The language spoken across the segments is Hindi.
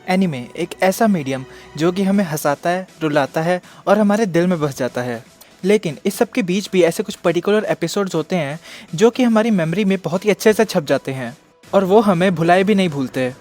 एनिमे एक ऐसा मीडियम जो कि हमें हंसाता है, रुलाता है और हमारे दिल में बस जाता है। लेकिन इस सब के बीच भी ऐसे कुछ पर्टिकुलर एपिसोड्स होते हैं जो कि हमारी मेमोरी में बहुत ही अच्छे से छप जाते हैं और वो हमें भुलाए भी नहीं भूलते।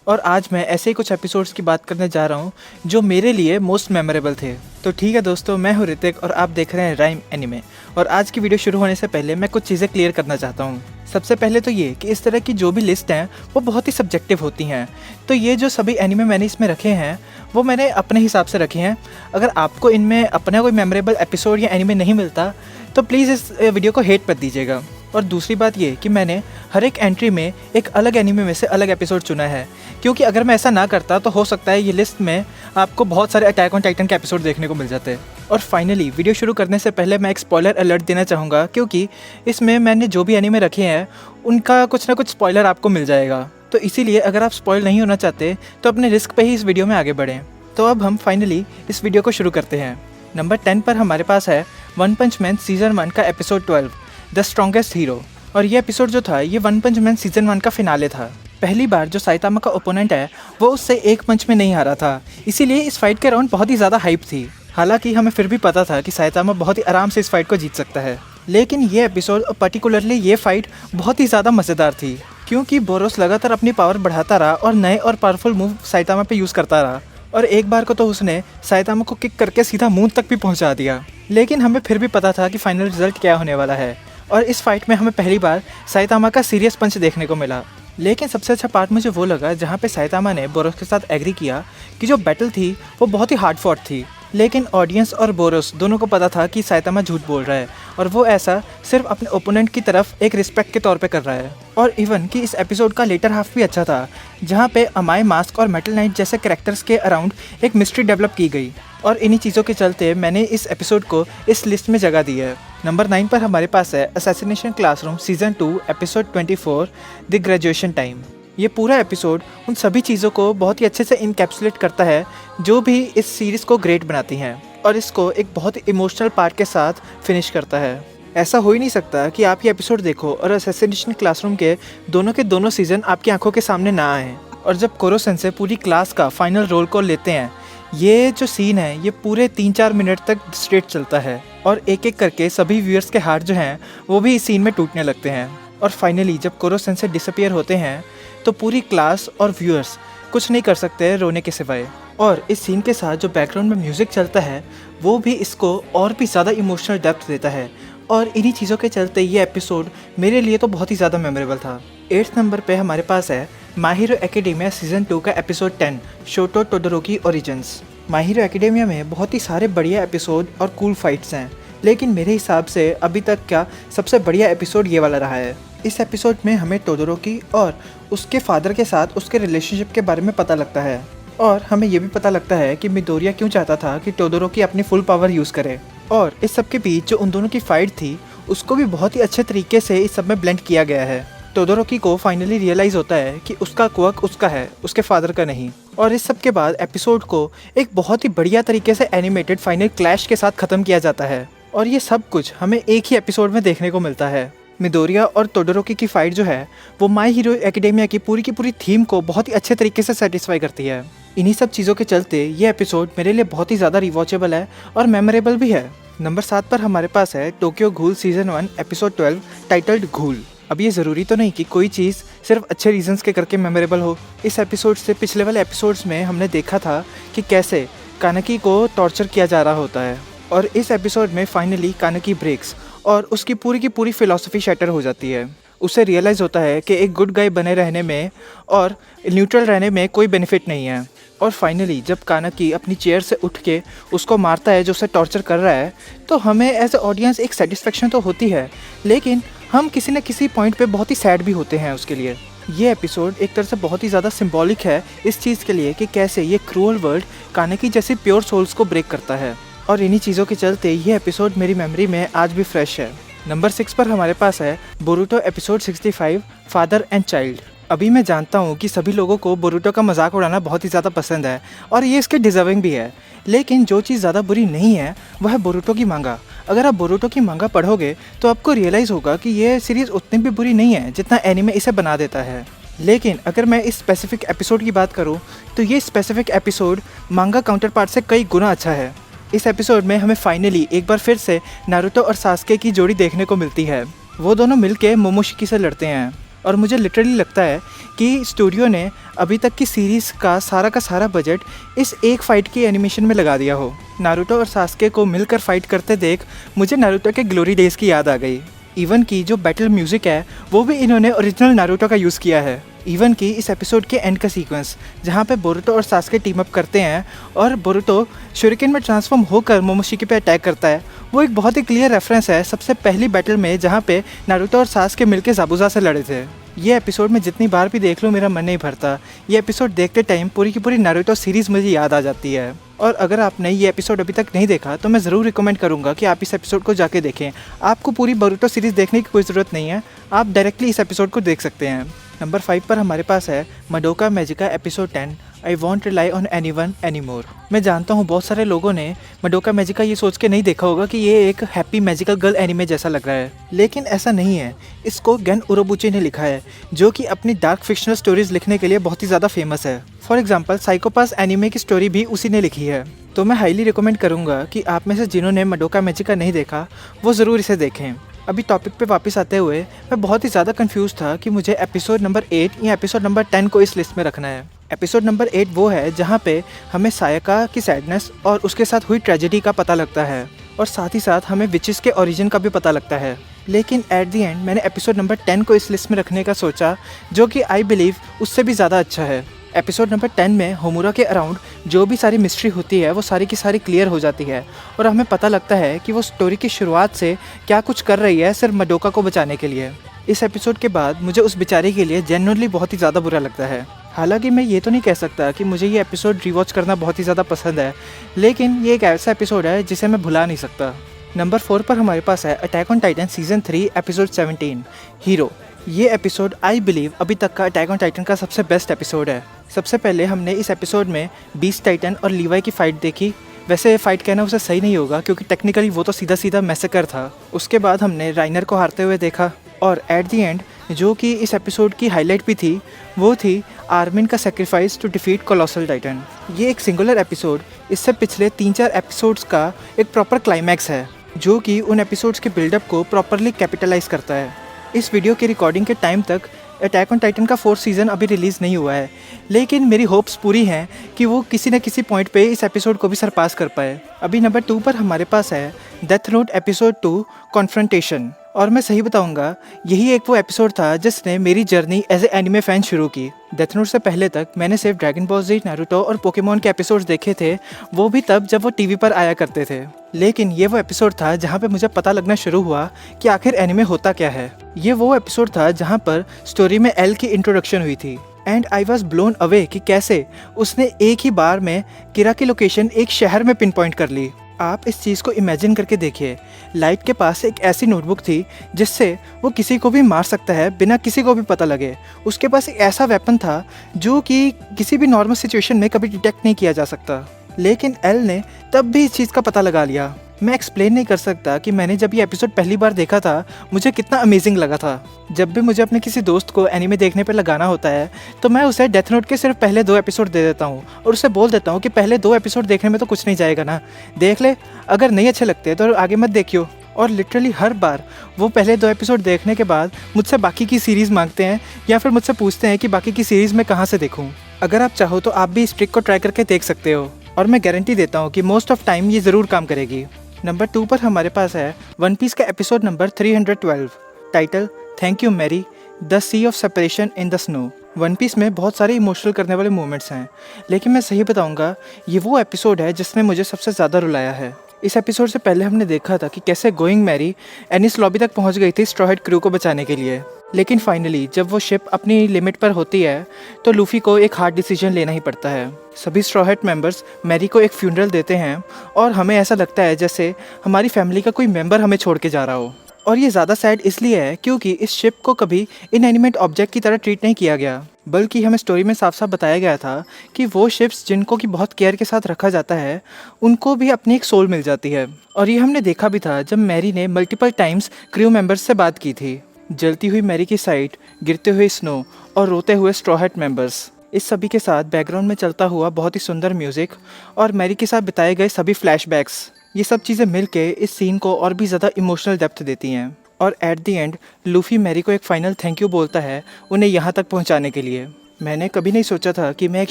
और आज मैं ऐसे ही कुछ एपिसोड्स की बात करने जा रहा हूँ जो मेरे लिए मोस्ट मेमोरेबल थे। तो ठीक है दोस्तों, मैं हूँ ऋतिक और आप देख रहे हैं राइम एनिमे। और आज की वीडियो शुरू होने से पहले मैं कुछ चीज़ें क्लियर करना चाहता हूँ। सबसे पहले तो ये कि इस तरह की जो भी लिस्ट हैं वो बहुत ही सब्जेक्टिव होती हैं। तो ये जो सभी एनिमे मैंने इसमें रखे हैं वो मैंने अपने हिसाब से रखे हैं। अगर आपको इनमें अपना कोई मेमोरेबल एपिसोड या एनिमे नहीं मिलता तो प्लीज़ इस वीडियो को हेट मत दीजिएगा। और दूसरी बात ये कि मैंने हर एक एंट्री में एक अलग एनिमे में से अलग एपिसोड चुना है, क्योंकि अगर मैं ऐसा ना करता तो हो सकता है ये लिस्ट में आपको बहुत सारे अटैक ऑन टाइटन के एपिसोड देखने को मिल जाते। और फाइनली वीडियो शुरू करने से पहले मैं एक स्पॉइलर अलर्ट देना चाहूँगा, क्योंकि इसमें मैंने जो भी एनिमे रखे हैं उनका कुछ ना कुछ स्पॉइलर आपको मिल जाएगा। तो इसीलिए अगर आप स्पॉइल नहीं होना चाहते तो अपने रिस्क पे ही इस वीडियो में आगे बढ़ें। तो अब हम फाइनली इस वीडियो को शुरू करते हैं। नंबर 10 पर हमारे पास है वन पंच मैन सीज़न 1 का एपिसोड 12 द स्ट्रॉन्गेस्ट हीरो। और ये एपिसोड जो था ये वन पंच मैन सीज़न 1 का फिनाले था। पहली बार जो साइतामा का ओपोनेंट है वो उससे एक पंच में नहीं हारा था, इसीलिए इस फाइट के राउंड बहुत ही ज़्यादा हाइप थी। हालांकि हमें फिर भी पता था कि साइतामा बहुत ही आराम से इस फाइट को जीत सकता है। लेकिन ये एपिसोड और पर्टिकुलरली ये फाइट बहुत ही ज़्यादा मज़ेदार थी, क्योंकि बोरोस लगातार अपनी पावर बढ़ाता रहा और नए और पावरफुल मूव साइतामा पे यूज़ करता रहा। और एक बार को तो उसने साइतामा को किक करके सीधा मून तक भी पहुंचा दिया। लेकिन हमें फिर भी पता था कि फाइनल रिजल्ट क्या होने वाला है। और इस फाइट में हमें पहली बार साइतामा का सीरियस पंच देखने को मिला। लेकिन सबसे अच्छा पार्ट मुझे वो लगा जहाँ पे साइतामा ने बोरोस के साथ एग्री किया कि जो बैटल थी वो बहुत ही हार्ड फॉट थी। लेकिन ऑडियंस और बोरोस दोनों को पता था कि साइतामा झूठ बोल रहा है और वो ऐसा सिर्फ अपने ओपोनेंट की तरफ एक रिस्पेक्ट के तौर पे कर रहा है। और इवन कि इस एपिसोड का लेटर हाफ भी अच्छा था, जहाँ पे अमाई मास्क और मेटल नाइट जैसे कैरेक्टर्स के अराउंड एक मिस्ट्री डेवलप की गई। और इन्हीं चीज़ों के चलते मैंने इस एपिसोड को इस लिस्ट में जगह दी है। नंबर 9 पर हमारे पास है assassination classroom season 2 episode 24 the graduation time. ये पूरा एपिसोड उन सभी चीज़ों को बहुत ही अच्छे से इनकैप्सुलेट करता है जो भी इस सीरीज़ को ग्रेट बनाती हैं, और इसको एक बहुत ही इमोशनल पार्ट के साथ फिनिश करता है। ऐसा हो ही नहीं सकता कि आप ये एपिसोड देखो और असैसिनेशन क्लासरूम के दोनों सीज़न आपकी आंखों के सामने ना आए। और जब कोरो सेंसे पूरी क्लास का फाइनल रोल कॉल लेते हैं, ये जो सीन है ये पूरे 3-4 मिनट तक स्ट्रेट चलता है और एक एक करके सभी व्यूअर्स के हार्ट जो हैं वो भी इस सीन में टूटने लगते हैं। और फाइनली जब कोरो सेंसे डिसअपियर होते हैं तो पूरी क्लास और व्यूअर्स कुछ नहीं कर सकते रोने के सिवाय। और इस सीन के साथ जो बैकग्राउंड में म्यूज़िक चलता है वो भी इसको और भी ज़्यादा इमोशनल डेप्थ देता है। और इन्हीं चीज़ों के चलते ये एपिसोड मेरे लिए तो बहुत ही ज़्यादा मेमोरेबल था। 8th नंबर पे हमारे पास है माय हीरो एकेडेमिया सीज़न 2 का एपिसोड 10 शोटो Todoroki origins. My hero academia में बहुत ही सारे बढ़िया एपिसोड और कूल फाइट्स हैं, लेकिन मेरे हिसाब से अभी तक का सबसे बढ़िया एपिसोड ये वाला रहा है। इस एपिसोड में हमें टोडोरोकी और उसके फादर के साथ उसके रिलेशनशिप के बारे में पता लगता है, और हमें ये भी पता लगता है कि मिडोरिया क्यों चाहता था कि टोडोरोकी अपनी फुल पावर यूज़ करे। और इस सब के बीच जो उन दोनों की फाइट थी उसको भी बहुत ही अच्छे तरीके से इस सब में ब्लेंड किया गया है। टोडोरोकी को फाइनली रियलाइज़ होता है कि उसका क्वर्क उसका है, उसके फादर का नहीं। और इस सब के बाद एपिसोड को एक बहुत ही बढ़िया तरीके से एनिमेटेड फाइनल क्लैश के साथ ख़त्म किया जाता है। और ये सब कुछ हमें एक ही एपिसोड में देखने को मिलता है। मिडोरिया और टोडोरोकी की फाइट जो है वो माय हीरो एकेडेमिया की पूरी थीम को बहुत ही अच्छे तरीके से सेटिस्फाई करती है। इन्हीं सब चीज़ों के चलते ये एपिसोड मेरे लिए बहुत ही ज़्यादा रिवॉचेबल है और मेमोरेबल भी है। नंबर 7 पर हमारे पास है टोक्यो घूल सीज़न 1 एपिसोड 12 टाइटल्ड घूल। अब ये ज़रूरी तो नहीं कि कोई चीज़ सिर्फ अच्छे रीजंस के करके मेमोरेबल हो। इस एपिसोड से पिछले वाले एपिसोड्स में हमने देखा था कि कैसे कानकी को टॉर्चर किया जा रहा होता है, और इस एपिसोड में फाइनली कानकी ब्रेक्स और उसकी पूरी फिलॉसफी शैटर हो जाती है। उसे रियलाइज़ होता है कि एक गुड गाय बने रहने में और न्यूट्रल रहने में कोई बेनिफिट नहीं है। और फाइनली जब कानकी अपनी चेयर से उठ के उसको मारता है जो उसे टॉर्चर कर रहा है, तो हमें एज ए ऑडियंस एक सेटिस्फेक्शन तो होती है, लेकिन हम किसी न किसी पॉइंट पे बहुत ही सैड भी होते हैं उसके लिए। ये एपिसोड एक तरह से बहुत ही ज़्यादा सिंबॉलिक है इस चीज़ के लिए कि कैसे ये क्रूअल वर्ल्ड कानकी जैसी प्योर सोल्स को ब्रेक करता है। और इन्हीं चीज़ों के चलते ये एपिसोड मेरी मेमोरी में आज भी फ्रेश है। नंबर 6 पर हमारे पास है Boruto episode 65 father and child. अभी मैं जानता हूँ कि सभी लोगों को बोरुटो का मजाक उड़ाना बहुत ही ज़्यादा पसंद है और ये इसके डिज़र्विंग भी है, लेकिन जो चीज़ ज़्यादा बुरी नहीं है वह है बोरुटो की मांगा। अगर आप बोरुटो की मांगा पढ़ोगे तो आपको रियलाइज़ होगा कि ये सीरीज़ उतनी भी बुरी नहीं है जितना एनीमे इसे बना देता है। लेकिन अगर मैं इस स्पेसिफिक एपिसोड की बात करूं तो ये स्पेसिफिक एपिसोड मांगा काउंटर पार्ट से कई गुना अच्छा है। इस एपिसोड में हमें फाइनली एक बार फिर से नारुतो और सास्के की जोड़ी देखने को मिलती है। वो दोनों मिलके मोमोशिकी से लड़ते हैं और मुझे लिटरली लगता है कि स्टूडियो ने अभी तक की सीरीज़ का सारा बजट इस एक फ़ाइट की एनिमेशन में लगा दिया हो। नारुतो और सास्के को मिलकर फाइट करते देख मुझे नारुतो के ग्लोरी डेज़ की याद आ गई। इवन की जो बैटल म्यूज़िक है वो भी इन्होंने ओरिजिनल नारुतो का यूज़ किया है। इवन की इस एपिसोड के एंड का सीक्वेंस जहाँ पे बोरुतो और सास्के टीम अप करते हैं और बोरुतो शूरिकेन में ट्रांसफॉर्म होकर मोमोशिकी पे अटैक करता है, वो एक बहुत ही क्लियर रेफरेंस है सबसे पहली बैटल में जहाँ पे नारुतो और सास्के मिलकर ज़ाबुज़ा से लड़े थे। ये एपिसोड में जितनी बार भी देख लूँ मेरा मन नहीं भरता। ये एपिसोड देखते टाइम पूरी की पूरी नारुतो सीरीज़ मुझे याद आ जाती है। और अगर आपने ये एपिसोड अभी तक नहीं देखा तो मैं ज़रूर रिकमेंड करूँगा कि आप इस एपिसोड को जाके देखें। आपको पूरी बोरुतो सीरीज़ देखने की कोई ज़रूरत नहीं है, आप डायरेक्टली इस एपिसोड को देख सकते हैं। नंबर 5 पर हमारे पास है Madoka Magica episode 10 I want rely on anyone anymore. मैं जानता हूँ बहुत सारे लोगों ने मडोका मैजिका ये सोच के नहीं देखा होगा कि ये एक हैप्पी मैजिकल गर्ल एनिमे जैसा लग रहा है, लेकिन ऐसा नहीं है। इसको गेन उरोबुची ने लिखा है जो कि अपनी डार्क फिक्शनल स्टोरीज लिखने के लिए बहुत ही ज़्यादा फेमस है। फॉर एग्जाम्पल साइकोपास एनिमे की स्टोरी भी उसी ने लिखी है। तो मैं हाईली रिकमेंड करूँगा कि आप में से जिन्होंने मडोका मैजिका नहीं देखा वो ज़रूर इसे देखें। अभी टॉपिक पे वापस आते हुए मैं बहुत ही ज़्यादा कंफ्यूज था कि मुझे एपिसोड नंबर 8 या एपिसोड नंबर 10 को इस लिस्ट में रखना है। एपिसोड नंबर 8 वो है जहाँ पे हमें सायका की सैडनेस और उसके साथ हुई ट्रेजेडी का पता लगता है और साथ ही साथ हमें विचेस के ओरिजिन का भी पता लगता है। लेकिन एट दी एंड मैंने एपिसोड नंबर 10 को इस लिस्ट में रखने का सोचा जो कि आई बिलीव उससे भी ज़्यादा अच्छा है। एपिसोड नंबर 10 में होमुरा के अराउंड जो भी सारी मिस्ट्री होती है वो सारी की सारी क्लियर हो जाती है और हमें पता लगता है कि वो स्टोरी की शुरुआत से क्या कुछ कर रही है सिर्फ मडोका को बचाने के लिए। इस एपिसोड के बाद मुझे उस बेचारे के लिए जेन्युइनली बहुत ही ज़्यादा बुरा लगता है। हालांकि मैं ये तो नहीं कह सकता कि मुझे ये एपिसोड रिवॉच करना बहुत ही ज़्यादा पसंद है, लेकिन ये एक ऐसा एपिसोड है जिसे मैं भुला नहीं सकता। नंबर 4 पर हमारे पास है attack on Titan season 3 episode 17 hero. ये एपिसोड आई बिलीव अभी तक का अटैक ऑन टाइटन का सबसे बेस्ट एपिसोड है। सबसे पहले हमने इस एपिसोड में बीस्ट टाइटन और लीवाई की फ़ाइट देखी। वैसे फाइट कहना उसे सही नहीं होगा क्योंकि टेक्निकली वो तो सीधा सीधा मैसेकर था। उसके बाद हमने राइनर को हारते हुए देखा और एट दी एंड जो कि इस एपिसोड की हाईलाइट भी थी वो थी आर्मिन का sacrifice to defeat colossal titan. ये एक सिंगुलर एपिसोड इससे पिछले 3-4 एपिसोड्स का एक प्रॉपर क्लाइमैक्स है जो कि उन एपिसोड्स के बिल्डअप को प्रॉपरली कैपिटलाइज करता है। इस वीडियो की रिकॉर्डिंग के टाइम तक अटैक ऑन टाइटन का 4th सीज़न अभी रिलीज़ नहीं हुआ है, लेकिन मेरी होप्स पूरी हैं कि वो किसी न किसी पॉइंट पे इस एपिसोड को भी सरपास कर पाए। अभी नंबर 2 पर हमारे पास है डेथ नोट एपिसोड 2 कॉन्फ्रंटेशन। और मैं सही बताऊंगा यही एक वो एपिसोड था जिसने मेरी journey as a anime fan शुरू की। डेथ नोट से पहले तक मैंने सिर्फ ड्रैगन बॉल जी, नारुतो और पोकेमॉन के एपिसोड्स देखे थे, वो भी तब जब वो टीवी पर आया करते थे। लेकिन ये वो एपिसोड था जहाँ पे मुझे पता लगना शुरू हुआ कि आखिर एनिमे होता क्या है। ये वो एपिसोड था जहाँ पर स्टोरी में एल की इंट्रोडक्शन हुई थी and I was blown away कि कैसे उसने एक ही बार में किरा की लोकेशन एक शहर में पिन पॉइंट कर ली। आप इस चीज़ को इमेजिन करके देखिए, लाइट के पास एक ऐसी नोटबुक थी जिससे वो किसी को भी मार सकता है बिना किसी को भी पता लगे। उसके पास एक ऐसा वेपन था जो कि किसी भी नॉर्मल सिचुएशन में कभी डिटेक्ट नहीं किया जा सकता, लेकिन एल ने तब भी इस चीज़ का पता लगा लिया। मैं एक्सप्लेन नहीं कर सकता कि मैंने जब ये एपिसोड पहली बार देखा था मुझे कितना अमेजिंग लगा था। जब भी मुझे अपने किसी दोस्त को एनीमे देखने पर लगाना होता है तो मैं उसे डेथ नोट के सिर्फ पहले 2 एपिसोड दे देता हूँ और उसे बोल देता हूँ कि पहले 2 एपिसोड देखने में तो कुछ नहीं जाएगा ना, देख ले, अगर नहीं अच्छे लगते तो आगे मत देखियो। और लिटरली हर बार वो पहले 2 एपिसोड देखने के बाद मुझसे बाकी की सीरीज़ मांगते हैं या फिर मुझसे पूछते हैं कि बाकी की सीरीज़ मैं कहाँ से देखूँ। अगर आप चाहो तो आप भी इस ट्रिक को ट्राई करके देख सकते हो और मैं गारंटी देता हूँ कि मोस्ट ऑफ टाइम ये ज़रूर काम करेगी। नंबर 2 पर हमारे पास है वन पीस का episode number 312 title thank you Mary the sea of separation in the snow. One Piece में बहुत सारे इमोशनल करने वाले मोमेंट्स हैं, लेकिन मैं सही बताऊंगा ये वो एपिसोड है जिसने मुझे सबसे ज़्यादा रुलाया है। इस एपिसोड से पहले हमने देखा था कि कैसे गोइंग मैरी एनिस लॉबी तक पहुंच गई थी स्ट्रॉ हेड क्रू को बचाने के लिए, लेकिन फाइनली जब वो शिप अपनी लिमिट पर होती है तो लूफी को एक हार्ड डिसीजन लेना ही पड़ता है। सभी स्ट्रॉ हेड मेंबर्स मैरी को एक फ्यूनरल देते हैं और हमें ऐसा लगता है जैसे हमारी फैमिली का कोई मेंबर हमें छोड़ के जा रहा हो। और ये ज़्यादा सैड इसलिए है क्योंकि इस शिप को कभी इनएनिमेट ऑब्जेक्ट की तरह ट्रीट नहीं किया गया, बल्कि हमें स्टोरी में साफ साफ बताया गया था कि वो शिप्स जिनको कि बहुत केयर के साथ रखा जाता है उनको भी अपनी एक सोल मिल जाती है। और ये हमने देखा भी था जब मैरी ने मल्टीपल टाइम्स क्रू मेंबर्स से बात की थी। जलती हुई मैरी की साइट, गिरते हुए स्नो और रोते हुए स्ट्रॉ हैट मेंबर्स, इस सभी के साथ बैकग्राउंड में चलता हुआ बहुत ही सुंदर म्यूज़िक और मैरी के साथ बिताए गए सभी फ्लैशबैक्स, ये सब चीज़ें मिलके इस सीन को और भी ज़्यादा इमोशनल डेप्थ देती हैं। और at the end Luffy Mary को एक फाइनल थैंक यू बोलता है उन्हें यहाँ तक पहुँचाने के लिए। मैंने कभी नहीं सोचा था कि मैं एक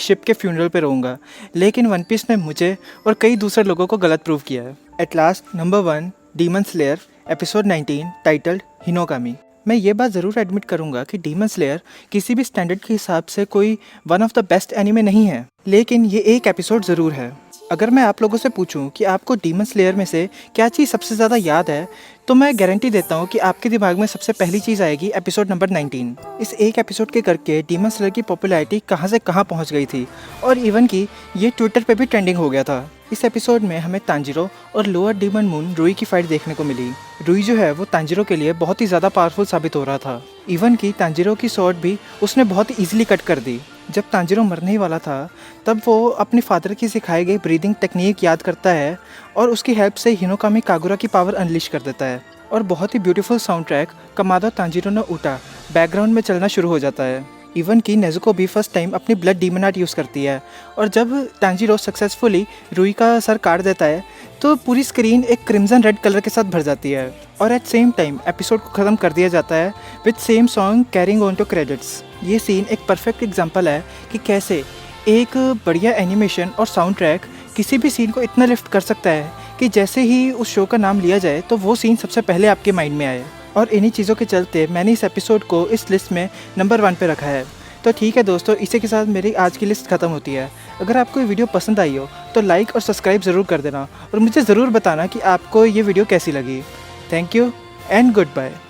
शिप के फ्यूनरल पे रहूँगा, लेकिन वन पीस ने मुझे और कई दूसरे लोगों को गलत प्रूव किया है। At last, number 1, demon slayer, episode 19, titled Hinokami. मैं ये बात ज़रूर एडमिट करूँगा कि डीमन स्लेयर किसी भी स्टैंडर्ड के हिसाब से कोई one of the best anime नहीं है, लेकिन ये एक एपिसोड ज़रूर है। अगर मैं आप लोगों से पूछूं कि आपको डीमन स्लेयर में से क्या चीज़ सबसे ज़्यादा याद है, तो मैं गारंटी देता हूं कि आपके दिमाग में सबसे पहली चीज़ आएगी एपिसोड नंबर 19। इस एक एपिसोड के करके डीमन स्लेयर की पॉपुलैरिटी कहां से कहां पहुंच गई थी और इवन कि ये ट्विटर पे भी ट्रेंडिंग हो गया था। इस एपिसोड में हमें तांजिरो और लोअर डीमन मून रुई की फाइट देखने को मिली। रुई जो है वो तांजिरो के लिए बहुत ही ज़्यादा पावरफुल साबित हो रहा था। इवन कि तांजिरो की स्वॉर्ड भी उसने बहुत ही ईजिली कट कर दी। जब तांजिरो मरने ही वाला था तब वो अपने फादर की सिखाई गई ब्रीदिंग टेक्निक याद करता है और उसकी हेल्प से हिनोकामी कागुरा की पावर अनलिश कर देता है और बहुत ही beautiful soundtrack Kamado Tanjiro no Uta background में चलना शुरू हो जाता है। इवन कि नेजुको भी फर्स्ट टाइम अपनी ब्लड डीमन आर्ट यूज़ करती है और जब तांजिरो सक्सेसफुली रुई का सर काट देता है तो पूरी स्क्रीन एक क्रिम्जन रेड कलर के साथ भर जाती है और एट सेम टाइम एपिसोड को ख़त्म कर दिया जाता है with same song carrying on to credits. ये सीन एक परफेक्ट एग्जांपल है कि कैसे एक बढ़िया एनिमेशन और साउंड ट्रैक किसी भी सीन को इतना लिफ्ट कर सकता है कि जैसे ही उस शो का नाम लिया जाए तो वो सीन सबसे पहले आपके माइंड में आए। और इन्हीं चीज़ों के चलते मैंने इस एपिसोड को इस लिस्ट में नंबर 1 पे रखा है। तो ठीक है दोस्तों, इसी के साथ मेरी आज की लिस्ट ख़त्म होती है। अगर आपको ये वीडियो पसंद आई हो तो लाइक और सब्सक्राइब ज़रूर कर देना और मुझे ज़रूर बताना कि आपको ये वीडियो कैसी लगी। Thank you and good bye.